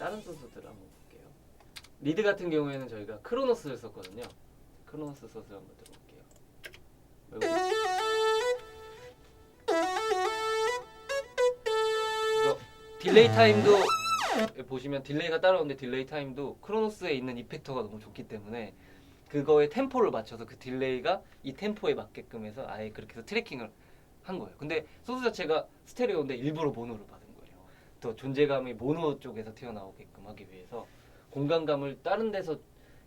다른 소스들을 한번 볼게요. 리드 같은 경우에는 저희가 크로노스를 썼거든요. 크로노스 소스 한번 들어볼게요. 이거 딜레이 타임도 보시면 딜레이가 따라오는데 딜레이 타임도 크로노스에 있는 이펙터가 너무 좋기 때문에 그거에 템포를 맞춰서 그 딜레이가 이 템포에 맞게끔 해서 아예 그렇게 해서 트래킹을 한 거예요. 근데 소스 자체가 스테레오인데 일부러 모노를 받은 거예요. 더 존재감이 모노 쪽에서 튀어나오게끔 하기 위해서 공간감을 다른 데서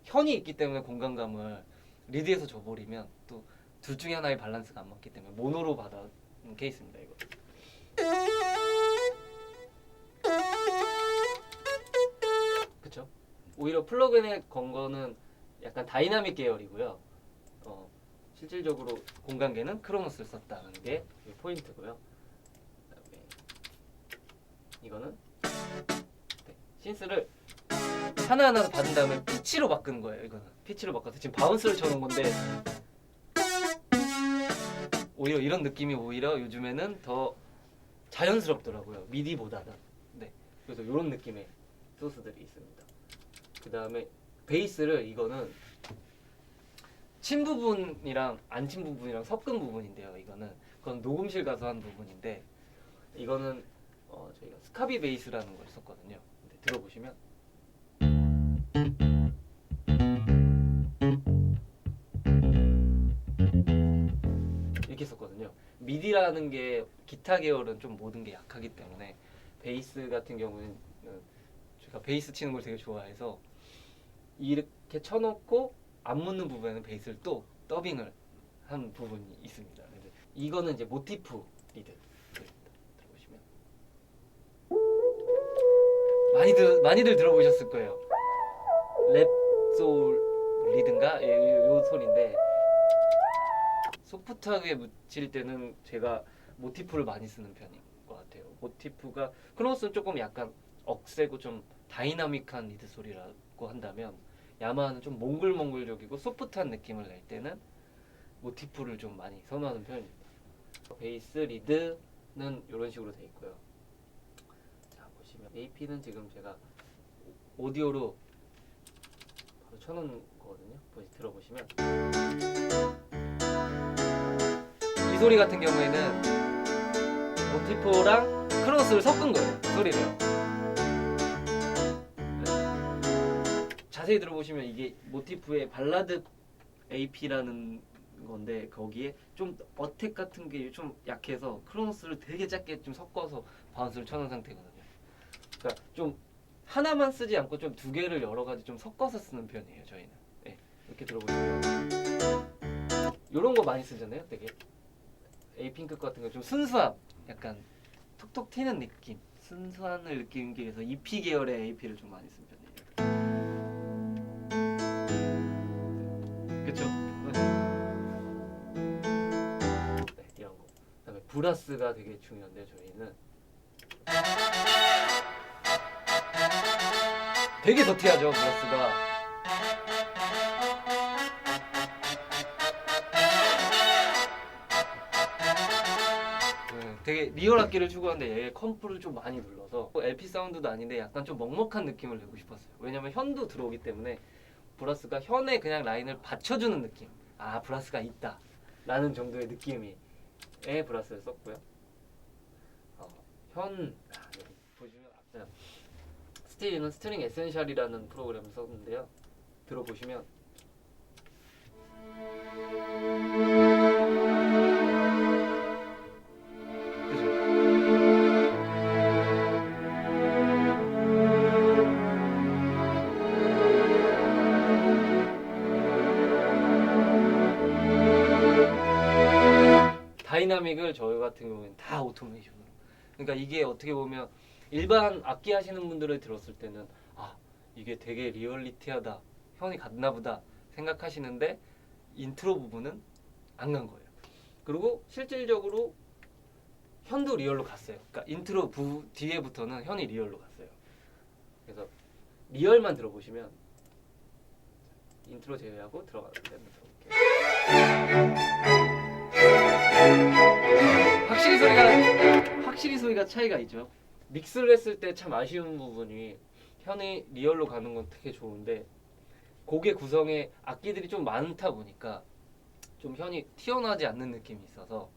현이 있기 때문에 공간감을 리드에서 줘버리면 또 둘 중에 하나의 밸런스가 안 맞기 때문에 모노로 받은 케이스입니다. 이거. 그쵸? 오히려 플러그인에 건 거는 약간 다이나믹 계열이고요. 실질적으로 공간계는 크로노스를 썼다는 게 포인트고요. 그다음에 이거는 네, 신스를 하나하나 받은 다음에 피치로 바꾸는 거예요. 이거는 피치로 바꿔서 지금 바운스를 쳐놓은 건데 오히려 이런 느낌이 오히려 요즘에는 더 자연스럽더라고요. 미디보다는. 네, 그래서 이런 느낌의 소스들이 있습니다. 그 다음에 베이스를 이거는 친 부분이랑 안 친 부분이랑 섞은 부분인데요. 이거는 그건 녹음실 가서 한 부분인데 이거는 저희가 스카비 베이스라는 걸 썼거든요. 근데 들어보시면 이렇게 썼거든요. 미디라는 게 기타 계열은 좀 모든 게 약하기 때문에 베이스 같은 경우는 제가 베이스 치는 걸 되게 좋아해서 이렇게 쳐놓고 안 묻는 부분에는 베이스를 또 더빙을 한 부분이 있습니다. 이거는 이제 모티프 리드 들어보시면 많이들 들어보셨을 거예요. 랩 소울 리드인가 요 소리인데 소프트하게 묻힐 때는 제가 모티프를 많이 쓰는 편인 것 같아요. 모티프가 크로노스는 조금 약간 억세고 좀 다이나믹한 리드 소리라고 한다면 야마하는 좀 몽글몽글적이고 소프트한 느낌을 낼 때는 모티프를 좀 많이 선호하는 편입니다. 베이스 리드는 이런 식으로 돼 있고요. 자 보시면 AP는 지금 제가 오디오로 바로 쳐놓은 거거든요. 들어보시면 이 소리 같은 경우에는 모티프랑 크로노스를 섞은 거예요. 그 소리를요. 자세히 들어보시면 이게 모티프의 발라드 AP라는 건데 거기에 좀 어택 같은 게 좀 약해서 크로노스를 되게 작게 좀 섞어서 바운스를 쳐놓은 상태거든요. 그러니까 좀 하나만 쓰지 않고 좀 두 개를 여러 가지 좀 섞어서 쓰는 편이에요. 저희는. 네, 이렇게 들어보시면 이런 거 많이 쓰잖아요. 되게 에이핑크 같은 거 좀 순수함, 약간 톡톡 튀는 느낌, 순수함을 느끼기 위해서 EP 계열의 AP를 좀 많이 쓴 편이에요. 그쵸? 네, 이런 거. 그다음에 브라스가 되게 중요한데 저희는 되게 더티하죠, 브라스가. 되게 리얼 악기를 추구하는데 얘 컴프를 좀 많이 눌러서 LP 사운드도 아닌데 약간 좀 먹먹한 느낌을 내고 싶었어요. 왜냐면 현도 들어오기 때문에 브라스가 현에 그냥 라인을 받쳐주는 느낌. 아 브라스가 있다 라는 정도의 느낌의 브라스를 썼고요. 여기 보시면 스틸은 스트링 에센셜이라는 프로그램을 썼는데요. 들어보시면 다이나믹을 저희 같은 경우는 다 오토메이션으로. 그러니까 이게 어떻게 보면 일반 악기 하시는 분들을 들었을 때는 아 이게 되게 리얼리티하다, 현이 같나 보다 생각하시는데 인트로 부분은 안 간 거예요. 그리고 실질적으로 현도 리얼로 갔어요. 그러니까 인트로 뒤에부터는 현이 리얼로 갔어요. 그래서 리얼만 들어보시면 인트로 제외하고 들어가는 데는 들어볼게요. 확실히 소리가 차이가 있죠. 믹스를 했을 때 참 아쉬운 부분이 현이 리얼로 가는 건 되게 좋은데 곡의 구성에 악기들이 좀 많다 보니까 좀 현이 튀어나오지 않는 느낌이 있어서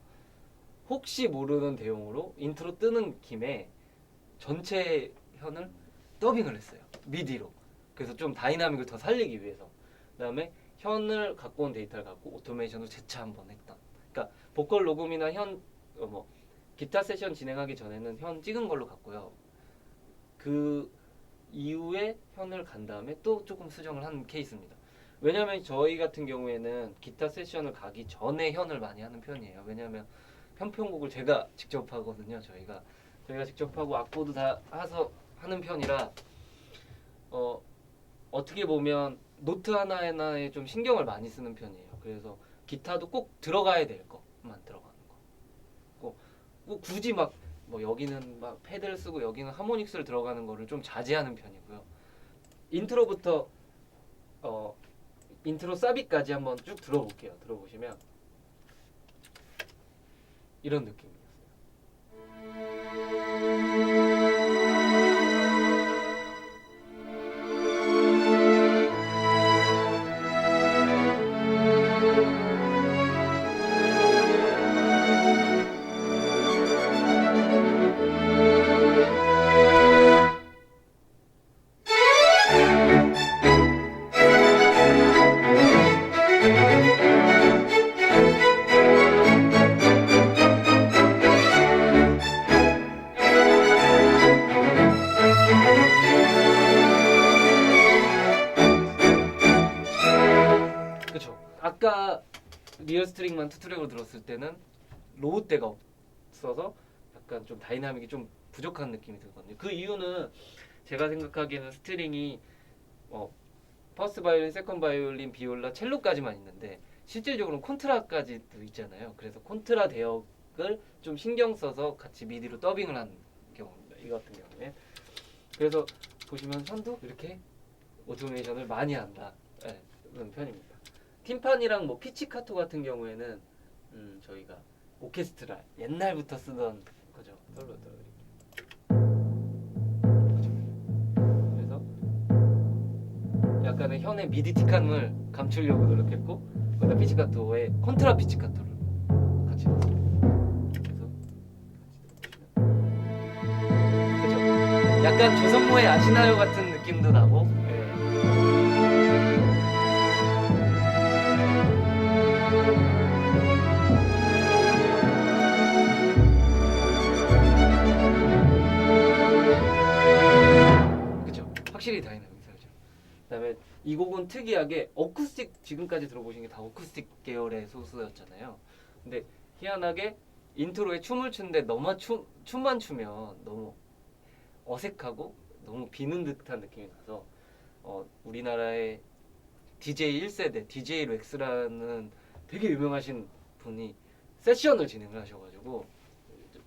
혹시 모르는 대용으로 인트로 뜨는 김에 전체 현을 더빙을 했어요. 미디로. 그래서 좀 다이나믹을 더 살리기 위해서. 그다음에 현을 갖고 온 데이터를 갖고 오토메이션으로 재차 한번 했던. 그러니까 보컬 녹음이나 기타 세션 진행하기 전에는 현 찍은 걸로 갔고요. 그 이후에 현을 간 다음에 또 조금 수정을 한 케이스입니다. 왜냐하면 저희 같은 경우에는 기타 세션을 가기 전에 현을 많이 하는 편이에요. 왜냐하면 편곡을 제가 직접 하거든요. 저희가 직접 하고 악보도 다 해서 하는 편이라 어떻게 보면 노트 하나하나에 좀 신경을 많이 쓰는 편이에요. 그래서 기타도 꼭 들어가야 될 것만 들어가는 거. 꼭 굳이 뭐 여기는 막 패드를 쓰고 여기는 하모닉스를 들어가는 거를 좀 자제하는 편이고요. 인트로부터 인트로 사비까지 한번 쭉 들어볼게요. 들어보시면 이런 느낌이었어요. 그쵸. 아까 리얼 스트링만 투트랙으로 들었을 때는 로우 때가 없어서 약간 좀 다이나믹이 좀 부족한 느낌이 들거든요. 그 이유는 제가 생각하기에는 스트링이 퍼스트 바이올린, 세컨드 바이올린, 비올라, 첼로까지만 있는데 실질적으로는 콘트라까지도 있잖아요. 그래서 콘트라 대역을 좀 신경 써서 같이 미디로 더빙을 한 경우입니다. 이 같은 경우에. 그래서 보시면 현도 이렇게 오토메이션을 많이 한다. 네, 그런 편입니다. 팀판이랑 뭐 피치카토 같은 경우에는 저희가 오케스트라 옛날부터 쓰던 거죠. 그래서 약간의 현의 미디틱함을 감추려고 노력했고 거기다 피치카토에 콘트라 피치카토를 같이 넣었어요. 그래서 그렇죠. 약간 조성모의 아시나요 같은 느낌도 나고. 확실히 다이나믹 살죠. 그다음에 이 곡은 특이하게 어쿠스틱 지금까지 들어보신 게 다 어쿠스틱 계열의 소스였잖아요. 근데 희한하게 인트로에 춤을 추는데 춤만 추면 너무 어색하고 너무 비는 듯한 느낌이 나서 우리나라의 DJ 1세대 DJ 렉스라는 되게 유명하신 분이 세션을 진행을 하셔가지고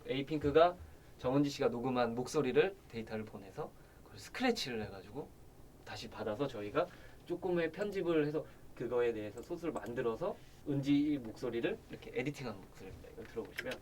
에이핑크가 정은지 씨가 녹음한 목소리를 데이터를 보내서 스크래치를 해가지고 다시 받아서 저희가 조금의 편집을 해서 그거에 대해서 소스를 만들어서 은지 목소리를 이렇게 에디팅한 목소리입니다. 이거 들어보시면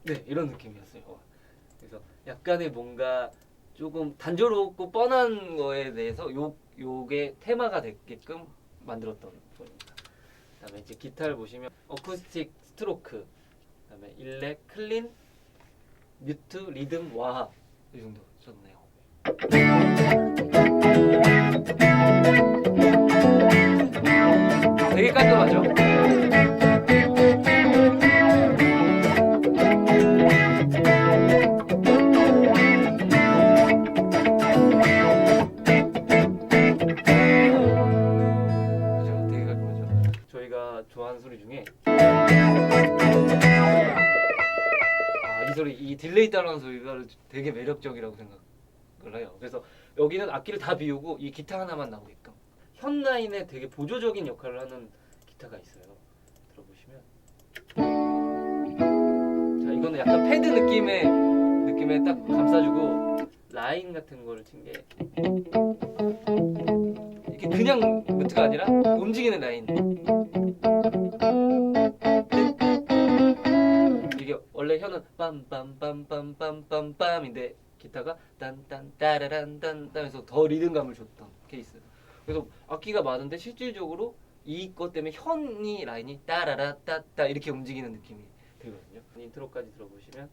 네, 이런 느낌이었어요. 그래서 약간의 뭔가 조금 단조롭고 뻔한 거에 대해서 요게 테마가 되게끔 만들었던 부분입니다. 그다음에 이제 기타를 보시면 어쿠스틱 스트로크, 그다음에 일렉, 클린, 뮤트, 리듬, 와하 이 정도 썼네요. 되게 깔끔하죠? 좋아하는 소리 중에 이 소리, 이 딜레이 따라하는 소리가 되게 매력적이라고 생각을 해요. 그래서 여기는 악기를 다 비우고 이 기타 하나만 나오게끔 현 라인에 되게 보조적인 역할을 하는 기타가 있어요. 들어보시면 자, 이거는 약간 패드 느낌에 딱 감싸주고 라인 같은 거를 친 게 이게 그냥 노트가 아니라 움직이는 라인. 이게 원래 혀는 빰빰빰빰빰빰빰빰인데 기타가 딴딴 따라란 딴딴해서 더 리듬감을 줬던 케이스. 그래서 악기가 많은데 실질적으로 이것 때문에 현이 라인이 따라라 따따 이렇게 움직이는 느낌이 들거든요. 인트로까지 들어보시면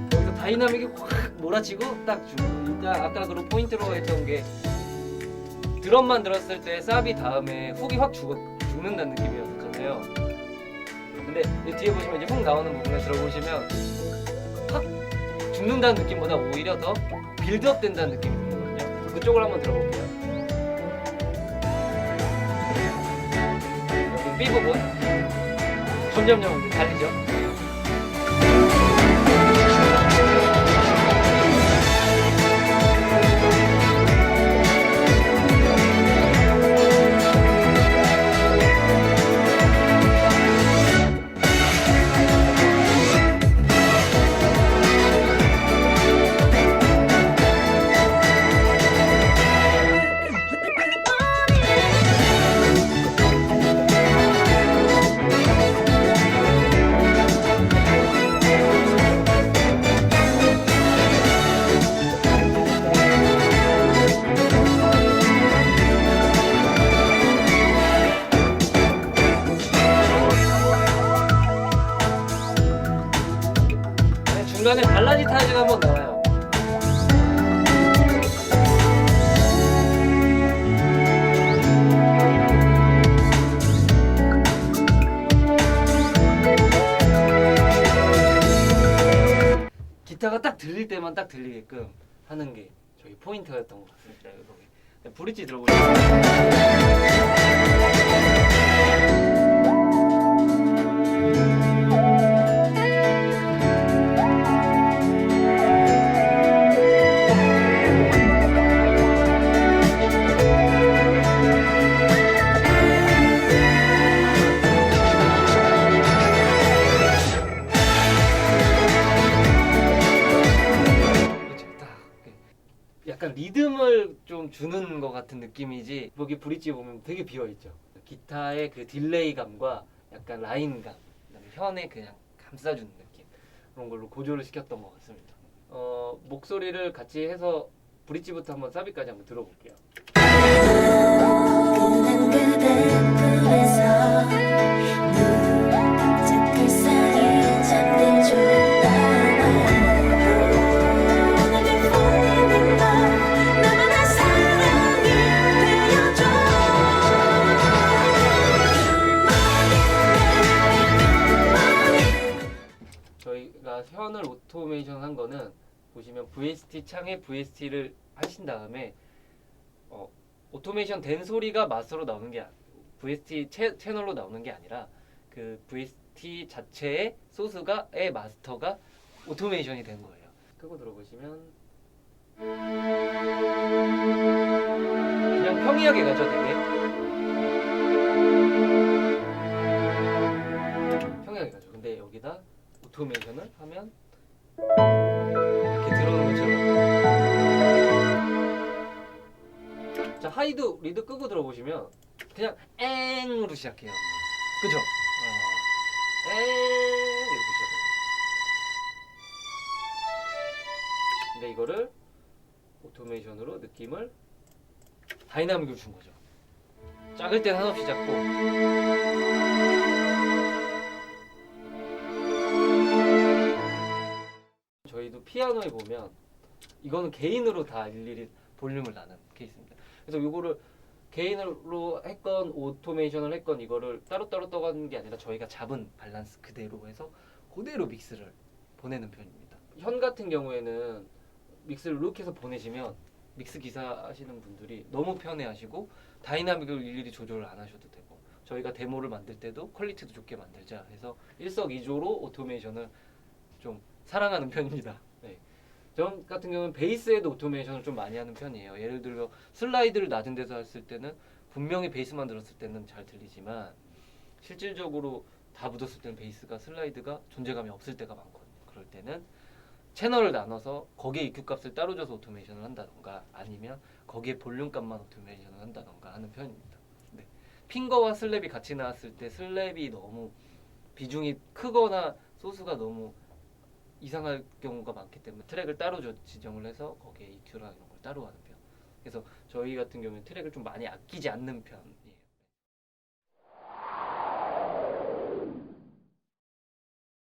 여기서 다이나믹이 확 몰아치고 딱 주고 일단 아까 그런 포인트로 했던 게 드럼만 들었을 때 사비 다음에 훅이 확 죽는다는 느낌이었잖아요. 근데 이 뒤에 보시면 이제 훅 나오는 부분을 들어보시면 확 죽는다는 느낌보다 오히려 더 빌드업 된다는 느낌이 들거든요. 그쪽을 한번 들어볼게요. 여기 B 부분 점점점 달리죠. 중간에 발라드 타즈가 한번 나와요. 기타가 딱 들릴 때만 딱 들리게끔 하는 게 저희 포인트였던 것 같습니다. 여기 브릿지 들어보시면 약간 리듬을 좀 주는 것 같은 느낌이지 여기 브릿지 보면 되게 비어있죠. 기타의 그 딜레이감과 약간 라인감, 그다음에 현에 그냥 감싸주는 느낌 그런 걸로 고조를 시켰던 것 같습니다. 목소리를 같이 해서 브릿지부터 한번 사비까지 한번 들어볼게요. 저희가 현을 오토메이션 한 거는 보시면 VST 창에 VST를 하신 다음에 오토메이션 된 소리가 마스터로 나오는 게 VST 채널로 나오는 게 아니라 그 VST 자체의 소스가의 마스터가 오토메이션이 된 거예요. 끄고 들어보시면 그냥 평이하게 가죠. 되게 평이하게 가죠. 근데 여기다 오토메이션을 하면 이렇게 들어오는 것처럼. 자, 하이도 리드 끄고 들어보시면 그냥 앵으로 시작해요. 그죠? 앵 이렇게 시작해요. 근데 이거를 오토메이션으로 느낌을 다이나믹을 준 거죠. 작을 땐 한없이 작고 피아노에 보면 이거는 개인으로 다 일일이 볼륨을 나눈 케이스입니다. 그래서 이거를 개인으로 했건 오토메이션을 했건 이거를 따로따로 떠가는 게 아니라 저희가 잡은 밸런스 그대로 해서 그대로 믹스를 보내는 편입니다. 현 같은 경우에는 믹스를 이렇게 해서 보내시면 믹스 기사 하시는 분들이 너무 편해하시고 다이나믹을 일일이 조절을 안 하셔도 되고 저희가 데모를 만들 때도 퀄리티도 좋게 만들자 해서 일석이조로 오토메이션을 좀 사랑하는 편입니다. 네. 저 같은 경우는 베이스에도 오토메이션을 좀 많이 하는 편이에요. 예를 들어 슬라이드를 낮은 데서 했을 때는 분명히 베이스만 들었을 때는 잘 들리지만 실질적으로 다 묻었을 때는 베이스가 슬라이드가 존재감이 없을 때가 많거든요. 그럴 때는 채널을 나눠서 거기에 EQ 값을 따로 줘서 오토메이션을 한다던가 아니면 거기에 볼륨 값만 오토메이션을 한다던가 하는 편입니다. 네. 핑거와 슬랩이 같이 나왔을 때 슬랩이 너무 비중이 크거나 소스가 너무 이상할 경우가 많기 때문에 트랙을 따로 지정을 해서 거기에 EQ랑 이런 걸 따로 하는 편. 그래서 저희 같은 경우는 트랙을 좀 많이 아끼지 않는 편이에요.